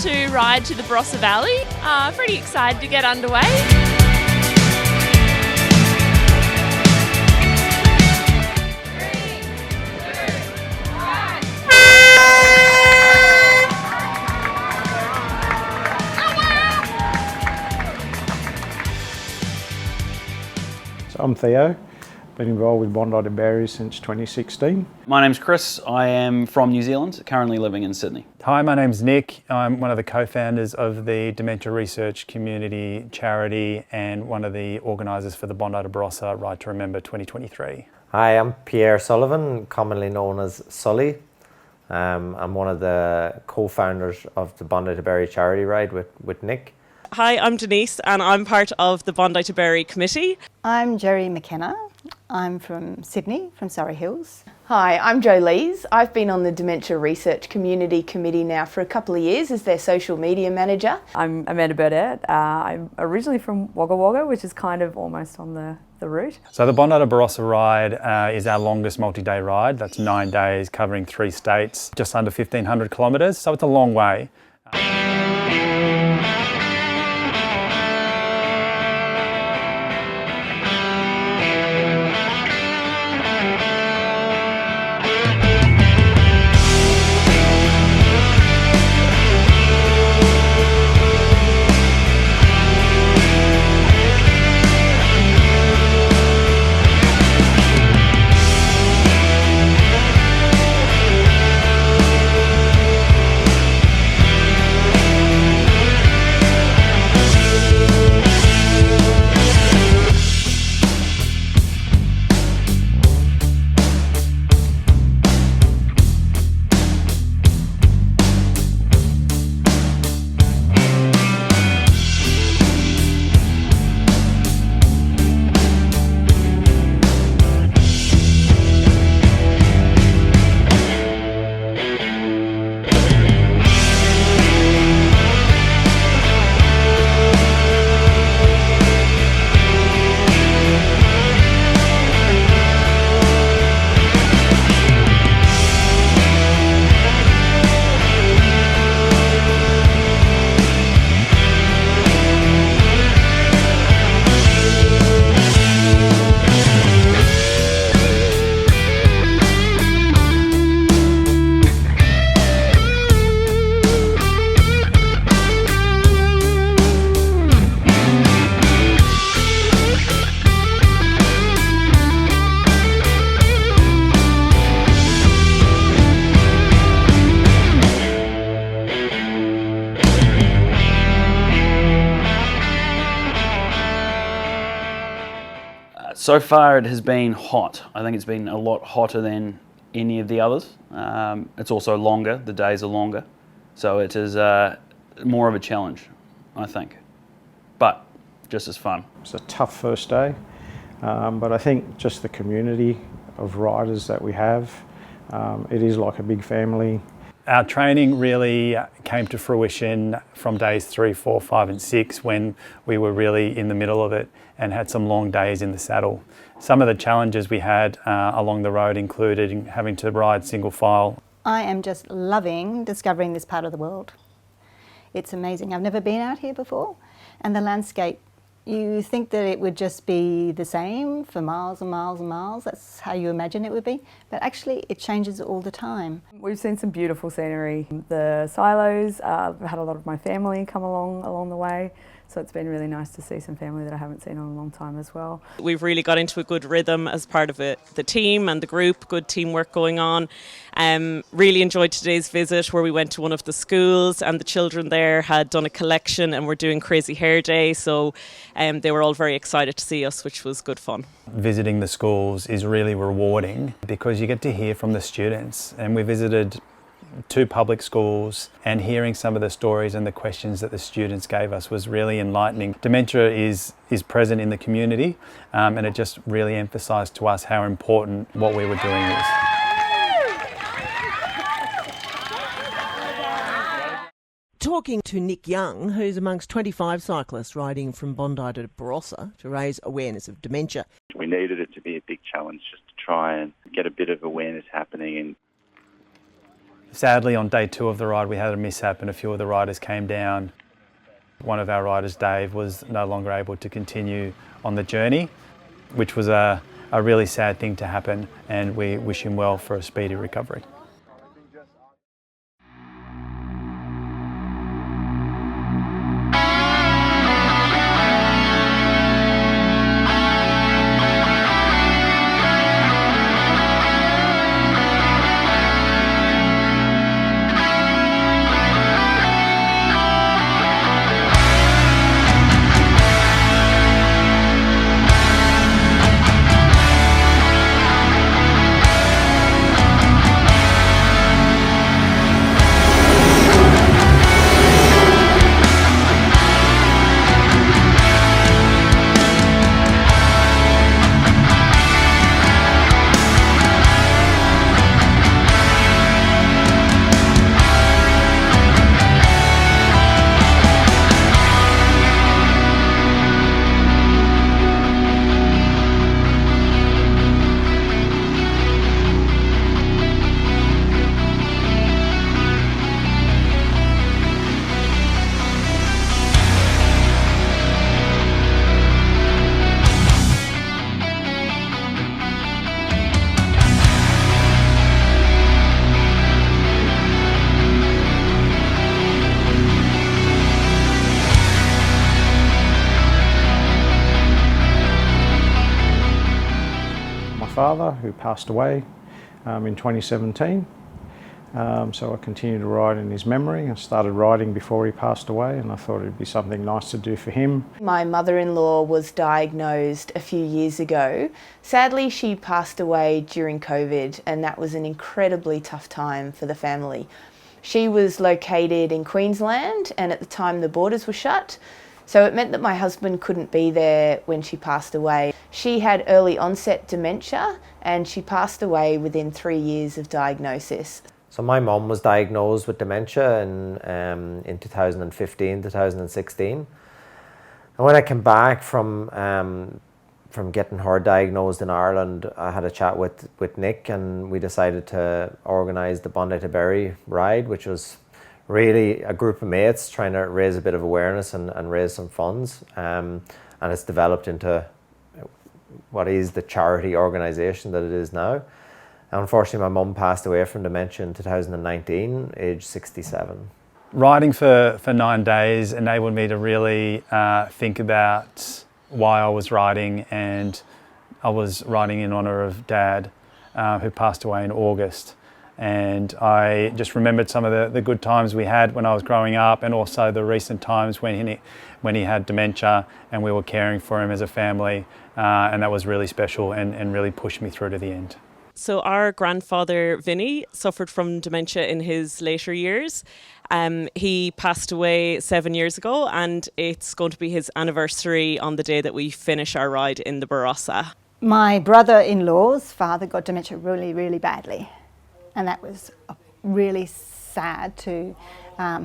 to ride to the Barossa Valley. Pretty excited to get underway. So I'm Theo, been involved with Bondi2Barossa since 2016. My name's Chris, I am from New Zealand, currently living in Sydney. Hi, my name's Nick. I'm one of the co-founders of the Dementia Research Community charity and one of the organisers for the Bondi2Barossa Ride to Remember 2023. Hi, I'm Pierre Sullivan, commonly known as Sully. I'm one of the co-founders of the Bondi2Barossa charity ride with Nick. Hi, I'm Denise and I'm part of the Bondi2Barossa committee. I'm Jerry McKenna. I'm from Sydney, from Surrey Hills. Hi, I'm Jo Lees. I've been on the Dementia Research Community Committee now for a couple of years as their social media manager. I'm Amanda Burdett. I'm originally from Wagga Wagga, which is kind of almost on the route. So the Bondi2Barossa Ride is our longest multi-day ride. That's 9 days covering 3 states, just under 1,500 kilometres, so it's a long way. So far it has been hot. I think it's been a lot hotter than any of the others. It's also longer, the days are longer. So it is more of a challenge, I think. But just as fun. It's a tough first day, but I think just the community of riders that we have, it is like a big family. Our training really came to fruition from days 3, 4, 5 and 6 when we were really in the middle of it and had some long days in the saddle. Some of the challenges we had along the road included having to ride single file. I am just loving discovering this part of the world. It's amazing. I've never been out here before, and the landscape, you think that it would just be the same for miles and miles and miles. That's how you imagine it would be, but actually it changes all the time. We've seen some beautiful scenery. The silos, I've had a lot of my family come along the way, so it's been really nice to see some family that I haven't seen in a long time as well. We've really got into a good rhythm as part of it, the team and the group, good teamwork going on. Really enjoyed today's visit where we went to one of the schools and the children there had done a collection and were doing Crazy Hair Day, so they were all very excited to see us, which was good fun. Visiting the schools is really rewarding because you get to hear from the students, and we visited 2 public schools, and hearing some of the stories and the questions that the students gave us was really enlightening. Dementia is present in the community, and it just really emphasised to us how important what we were doing is. Talking to Nick Young, who's amongst 25 cyclists riding from Bondi to Barossa to raise awareness of dementia. We needed it to be a big challenge just to try and get a bit of awareness happening. And Sadly, on day 2 of the ride, we had a mishap and a few of the riders came down. One of our riders, Dave, was no longer able to continue on the journey, which was a really sad thing to happen, and we wish him well for a speedy recovery. Father, who passed away in 2017. So I continued to ride in his memory. I started riding before he passed away, and I thought it'd be something nice to do for him. My mother-in-law was diagnosed a few years ago. Sadly, she passed away during COVID, and that was an incredibly tough time for the family. She was located in Queensland, and at the time the borders were shut. So it meant that my husband couldn't be there when she passed away. She had early onset dementia, and she passed away within 3 years of diagnosis. So my mum was diagnosed with dementia in 2015, 2016. And when I came back from getting her diagnosed in Ireland, I had a chat with Nick, and we decided to organise the Bondi2Barossa Ride, which was really a group of mates trying to raise a bit of awareness and raise some funds. And it's developed into what is the charity organisation that it is now. Unfortunately, my mum passed away from dementia in 2019, age 67. Riding for 9 days enabled me to really think about why I was riding, and I was riding in honour of Dad, who passed away in August. And I just remembered some of the good times we had when I was growing up, and also the recent times when he had dementia and we were caring for him as a family, and that was really special and really pushed me through to the end. So our grandfather, Vinny, suffered from dementia in his later years. He passed away 7 years ago, and it's going to be his anniversary on the day that we finish our ride in the Barossa. My brother-in-law's father got dementia really, really badly, and that was really sad to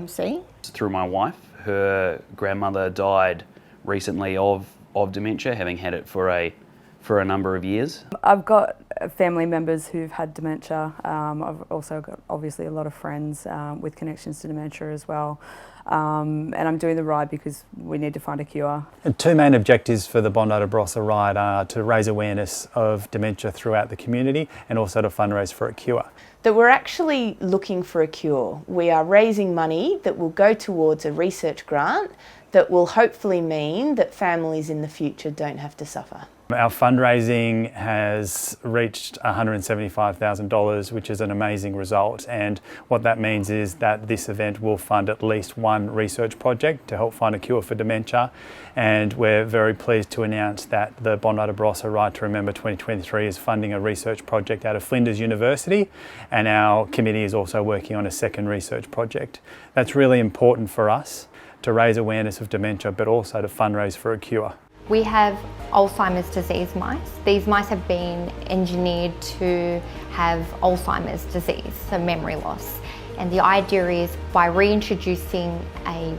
see. Through my wife, her grandmother died recently of dementia, having had it for a number of years. I've got family members who've had dementia. I've also got obviously a lot of friends with connections to dementia as well. And I'm doing the ride because we need to find a cure. And 2 main objectives for the Bondi2Barossa Ride are to raise awareness of dementia throughout the community, and also to fundraise for a cure. That we're actually looking for a cure. We are raising money that will go towards a research grant that will hopefully mean that families in the future don't have to suffer. Our fundraising has reached $175,000, which is an amazing result, and what that means is that this event will fund at least 1 research project to help find a cure for dementia, and we're very pleased to announce that the Bondi2Barossa Ride to Remember 2023 is funding a research project out of Flinders University, and our committee is also working on a second research project. That's really important for us to raise awareness of dementia, but also to fundraise for a cure. We have Alzheimer's disease mice. These mice have been engineered to have Alzheimer's disease, so memory loss. And the idea is by reintroducing a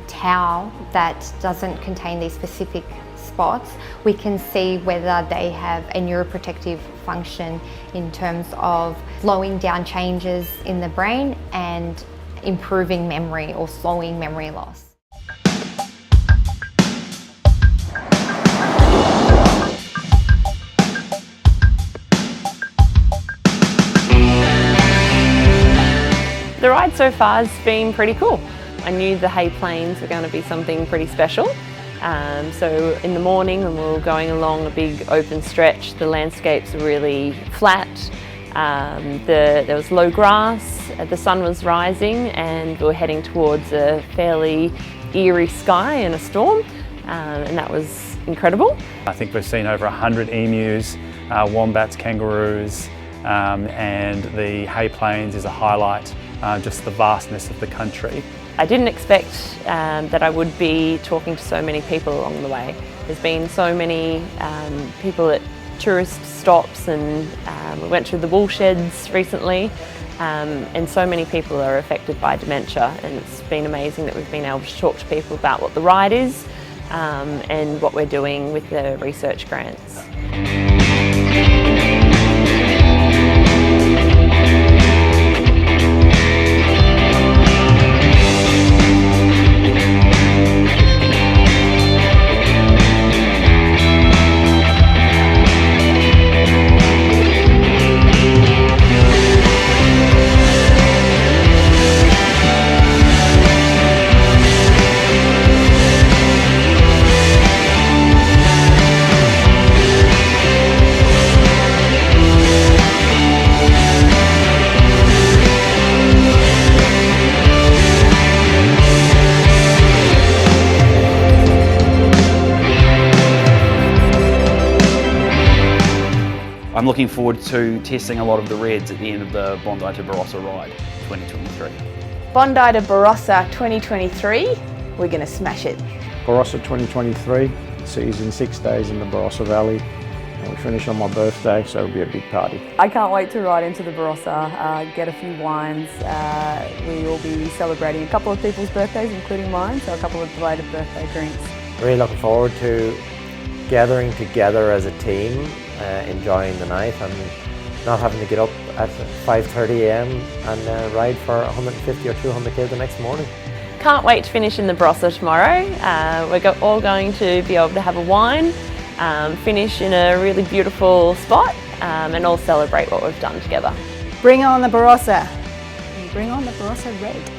towel that doesn't contain these specific spots, we can see whether they have a neuroprotective function in terms of slowing down changes in the brain and improving memory or slowing memory loss. The ride so far has been pretty cool. I knew the hay plains were going to be something pretty special. So in the morning when we were going along a big open stretch, the landscapes were really flat. There was low grass, the sun was rising, and we were heading towards a fairly eerie sky and a storm, and that was incredible. I think we've seen over 100 emus, wombats, kangaroos, and the hay plains is a highlight, just the vastness of the country. I didn't expect that I would be talking to so many people along the way. There's been so many people at tourist stops, and we went through the wool sheds recently, and so many people are affected by dementia, and it's been amazing that we've been able to talk to people about what the ride is and what we're doing with the research grants. I'm looking forward to testing a lot of the reds at the end of the Bondi2Barossa Ride 2023. Bondi2Barossa 2023, we're going to smash it. Barossa 2023 sees in 6 days in the Barossa Valley, and we finish on my birthday, so it'll be a big party. I can't wait to ride into the Barossa, get a few wines. We will be celebrating a couple of people's birthdays, including mine, so a couple of belated birthday drinks. Really looking forward to gathering together as a team, enjoying the night and not having to get up at 5:30 a.m. and ride for 150 or 200k the next morning. Can't wait to finish in the Barossa tomorrow. We're all going to be able to have a wine, finish in a really beautiful spot, and all celebrate what we've done together. Bring on the Barossa and bring on the Barossa Red.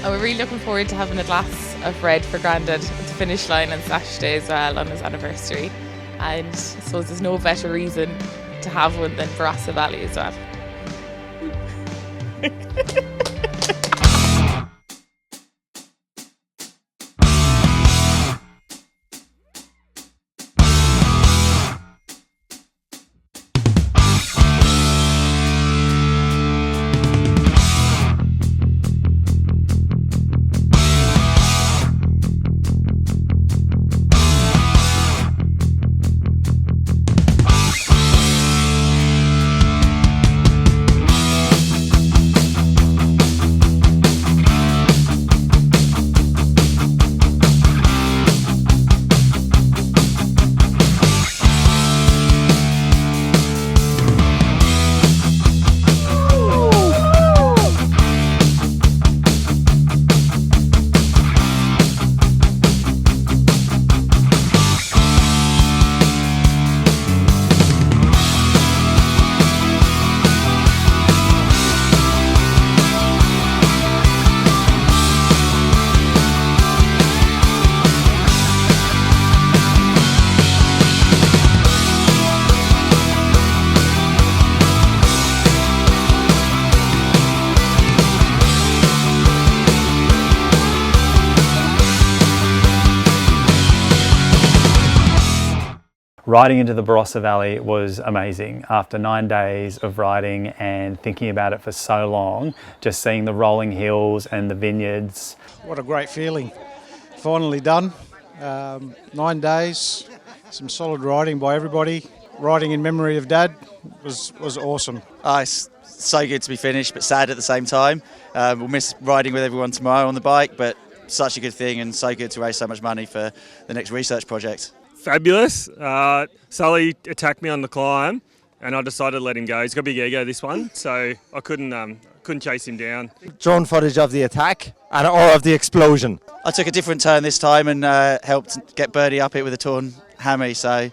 We're really looking forward to having a glass of red for Grandad at the finish line on Saturday as well on his anniversary. And I suppose there's no better reason to have one than Barossa Valley as well. Riding into the Barossa Valley was amazing. After 9 days of riding and thinking about it for so long, just seeing the rolling hills and the vineyards. What a great feeling. Finally done. 9 days, some solid riding by everybody. Riding in memory of Dad was awesome. It's so good to be finished, but sad at the same time. We'll miss riding with everyone tomorrow on the bike, but such a good thing and so good to raise so much money for the next research project. fabulous. Sully attacked me on the climb, and I decided to let him go. He's got a big ego, this one, so I couldn't chase him down. Drone footage of the attack or of the explosion. I took a different turn this time and helped get Birdie up it with a torn hammy, so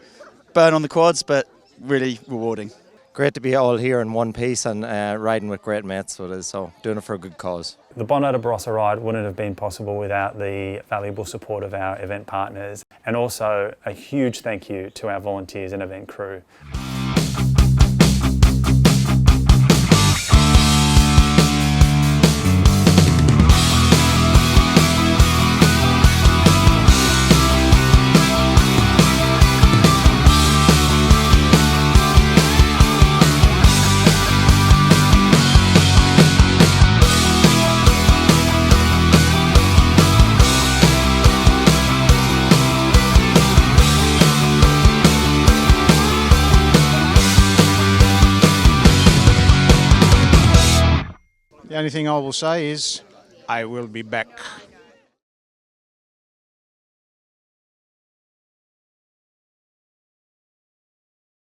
burn on the quads, but really rewarding. Great to be all here in one piece and riding with great mates, so doing it for a good cause. The Bondi2Barossa Ride wouldn't have been possible without the valuable support of our event partners, and also a huge thank you to our volunteers and event crew. The only thing I will say is I will be back.